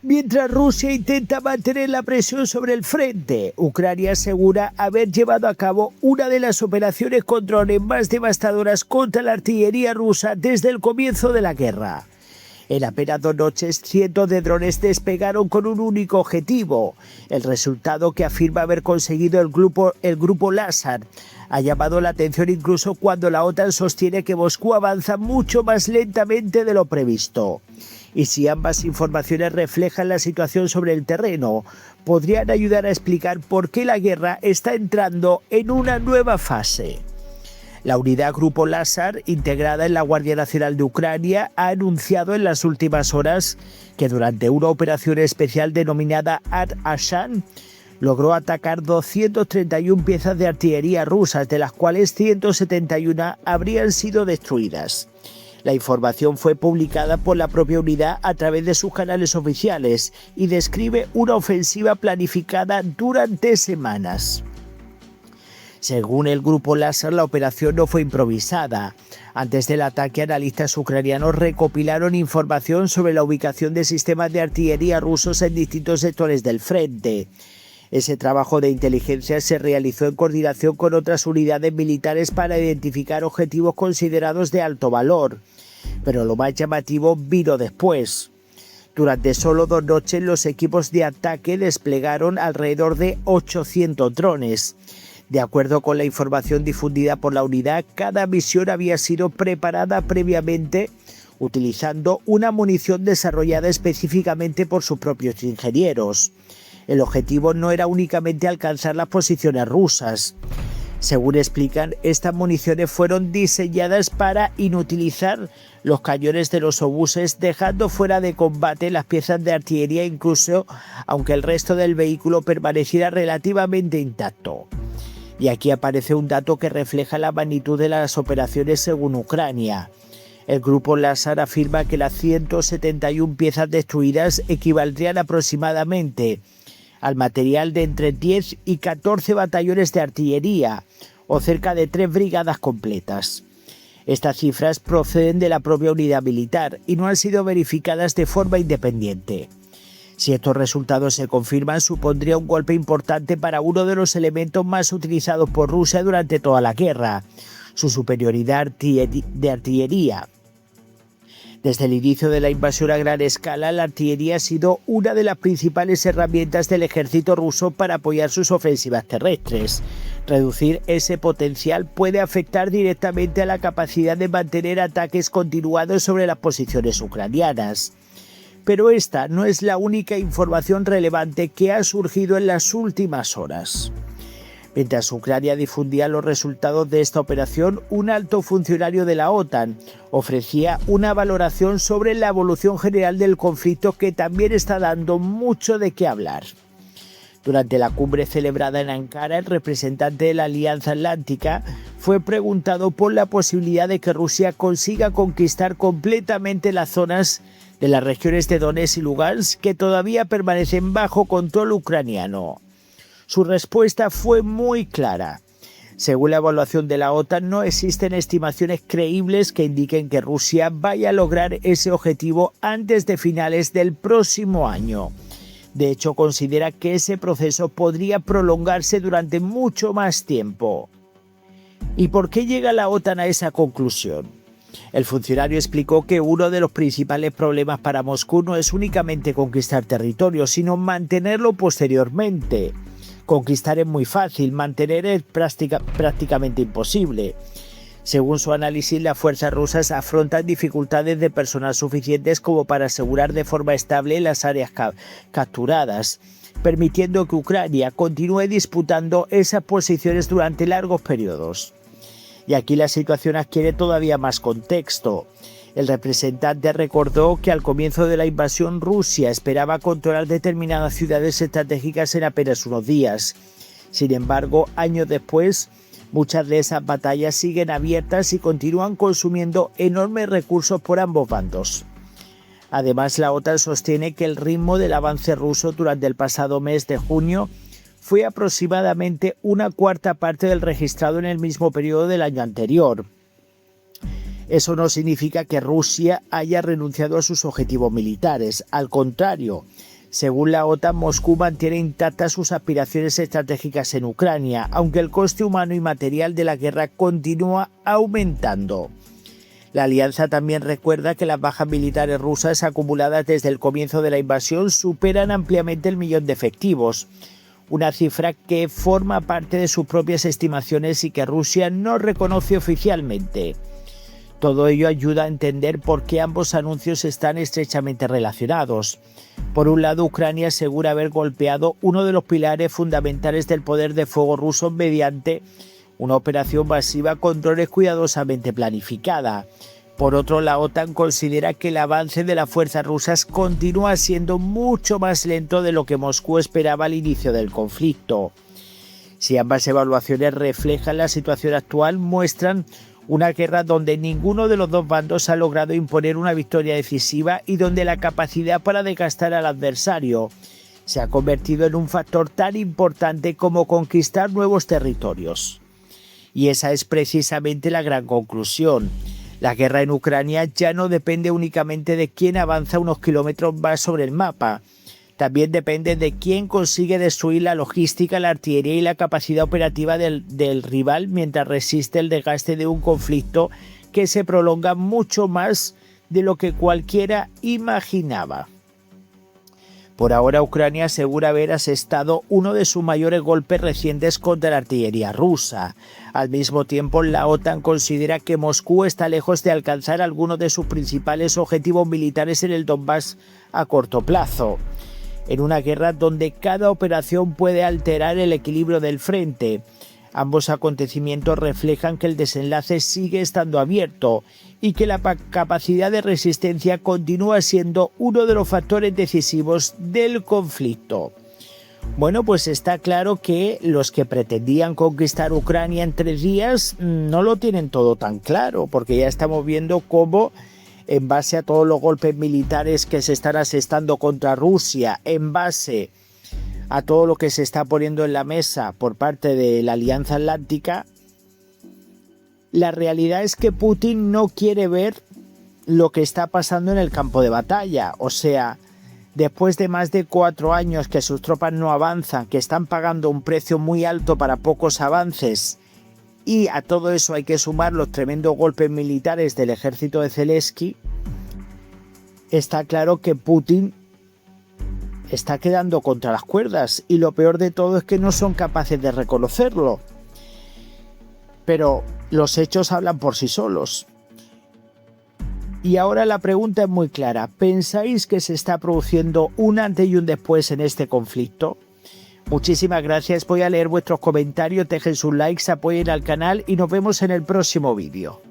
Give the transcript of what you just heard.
Mientras Rusia intenta mantener la presión sobre el frente, Ucrania asegura haber llevado a cabo una de las operaciones con drones más devastadoras contra la artillería rusa desde el comienzo de la guerra. En apenas 2 noches, cientos de drones despegaron con un único objetivo. El resultado, que afirma haber conseguido el grupo Lazar, ha llamado la atención incluso cuando la OTAN sostiene que Moscú avanza mucho más lentamente de lo previsto. Y si ambas informaciones reflejan la situación sobre el terreno, podrían ayudar a explicar por qué la guerra está entrando en una nueva fase. La unidad Grupo Lazar, integrada en la Guardia Nacional de Ucrania, ha anunciado en las últimas horas que durante una operación especial denominada Ad-Ashan logró atacar 231 piezas de artillería rusas, de las cuales 171 habrían sido destruidas. La información fue publicada por la propia unidad a través de sus canales oficiales y describe una ofensiva planificada durante semanas. Según el Grupo Lazar, la operación no fue improvisada. Antes del ataque, analistas ucranianos recopilaron información sobre la ubicación de sistemas de artillería rusos en distintos sectores del frente. Ese trabajo de inteligencia se realizó en coordinación con otras unidades militares para identificar objetivos considerados de alto valor. Pero lo más llamativo vino después. Durante solo 2 noches, los equipos de ataque desplegaron alrededor de 800 drones. De acuerdo con la información difundida por la unidad, cada misión había sido preparada previamente utilizando una munición desarrollada específicamente por sus propios ingenieros. El objetivo no era únicamente alcanzar las posiciones rusas. Según explican, estas municiones fueron diseñadas para inutilizar los cañones de los obuses, dejando fuera de combate las piezas de artillería, incluso aunque el resto del vehículo permaneciera relativamente intacto. Y aquí aparece un dato que refleja la magnitud de las operaciones según Ucrania. El Grupo Lazar afirma que las 171 piezas destruidas equivaldrían aproximadamente al material de entre 10 y 14 batallones de artillería, o cerca de 3 brigadas completas. Estas cifras proceden de la propia unidad militar y no han sido verificadas de forma independiente. Si estos resultados se confirman, supondría un golpe importante para uno de los elementos más utilizados por Rusia durante toda la guerra, su superioridad de artillería. Desde el inicio de la invasión a gran escala, la artillería ha sido una de las principales herramientas del ejército ruso para apoyar sus ofensivas terrestres. Reducir ese potencial puede afectar directamente a la capacidad de mantener ataques continuados sobre las posiciones ucranianas. Pero esta no es la única información relevante que ha surgido en las últimas horas. Mientras Ucrania difundía los resultados de esta operación, un alto funcionario de la OTAN ofrecía una valoración sobre la evolución general del conflicto que también está dando mucho de qué hablar. Durante la cumbre celebrada en Ankara, el representante de la Alianza Atlántica fue preguntado por la posibilidad de que Rusia consiga conquistar completamente las zonas de las regiones de Donetsk y Lugansk que todavía permanecen bajo control ucraniano. Su respuesta fue muy clara. Según la evaluación de la OTAN, no existen estimaciones creíbles que indiquen que Rusia vaya a lograr ese objetivo antes de finales del próximo año. De hecho, considera que ese proceso podría prolongarse durante mucho más tiempo. ¿Y por qué llega la OTAN a esa conclusión? El funcionario explicó que uno de los principales problemas para Moscú no es únicamente conquistar territorio, sino mantenerlo posteriormente. Conquistar es muy fácil, mantener es prácticamente imposible. Según su análisis, las fuerzas rusas afrontan dificultades de personal suficientes como para asegurar de forma estable las áreas capturadas, permitiendo que Ucrania continúe disputando esas posiciones durante largos periodos. Y aquí la situación adquiere todavía más contexto. El representante recordó que al comienzo de la invasión Rusia esperaba controlar determinadas ciudades estratégicas en apenas unos días. Sin embargo, años después, muchas de esas batallas siguen abiertas y continúan consumiendo enormes recursos por ambos bandos. Además, la OTAN sostiene que el ritmo del avance ruso durante el pasado mes de junio fue aproximadamente una cuarta parte del registrado en el mismo periodo del año anterior. Eso no significa que Rusia haya renunciado a sus objetivos militares. Al contrario, según la OTAN, Moscú mantiene intactas sus aspiraciones estratégicas en Ucrania, aunque el coste humano y material de la guerra continúa aumentando. La alianza también recuerda que las bajas militares rusas acumuladas desde el comienzo de la invasión superan ampliamente el 1.000.000 de efectivos, una cifra que forma parte de sus propias estimaciones y que Rusia no reconoce oficialmente. Todo ello ayuda a entender por qué ambos anuncios están estrechamente relacionados. Por un lado, Ucrania asegura haber golpeado uno de los pilares fundamentales del poder de fuego ruso mediante una operación masiva con drones cuidadosamente planificada. Por otro, la OTAN considera que el avance de las fuerzas rusas continúa siendo mucho más lento de lo que Moscú esperaba al inicio del conflicto. Si ambas evaluaciones reflejan la situación actual, muestran una guerra donde ninguno de los dos bandos ha logrado imponer una victoria decisiva y donde la capacidad para desgastar al adversario se ha convertido en un factor tan importante como conquistar nuevos territorios. Y esa es precisamente la gran conclusión. La guerra en Ucrania ya no depende únicamente de quién avanza unos kilómetros más sobre el mapa. También depende de quién consigue destruir la logística, la artillería y la capacidad operativa del rival mientras resiste el desgaste de un conflicto que se prolonga mucho más de lo que cualquiera imaginaba. Por ahora, Ucrania asegura haber asestado uno de sus mayores golpes recientes contra la artillería rusa. Al mismo tiempo, la OTAN considera que Moscú está lejos de alcanzar algunos de sus principales objetivos militares en el Donbass a corto plazo. En una guerra donde cada operación puede alterar el equilibrio del frente. Ambos acontecimientos reflejan que el desenlace sigue estando abierto y que la capacidad de resistencia continúa siendo uno de los factores decisivos del conflicto. Bueno, pues está claro que los que pretendían conquistar Ucrania en 3 días no lo tienen todo tan claro, porque ya estamos viendo cómo, en base a todos los golpes militares que se están asestando contra Rusia, en base a todo lo que se está poniendo en la mesa por parte de la Alianza Atlántica, la realidad es que Putin no quiere ver lo que está pasando en el campo de batalla. O sea, después de más de 4 años que sus tropas no avanzan, que están pagando un precio muy alto para pocos avances, y a todo eso hay que sumar los tremendos golpes militares del ejército de Zelensky, está claro que Putin está quedando contra las cuerdas, y lo peor de todo es que no son capaces de reconocerlo. Pero los hechos hablan por sí solos. Y ahora la pregunta es muy clara. ¿Pensáis que se está produciendo un antes y un después en este conflicto? Muchísimas gracias. Voy a leer vuestros comentarios, dejen sus likes, apoyen al canal y nos vemos en el próximo vídeo.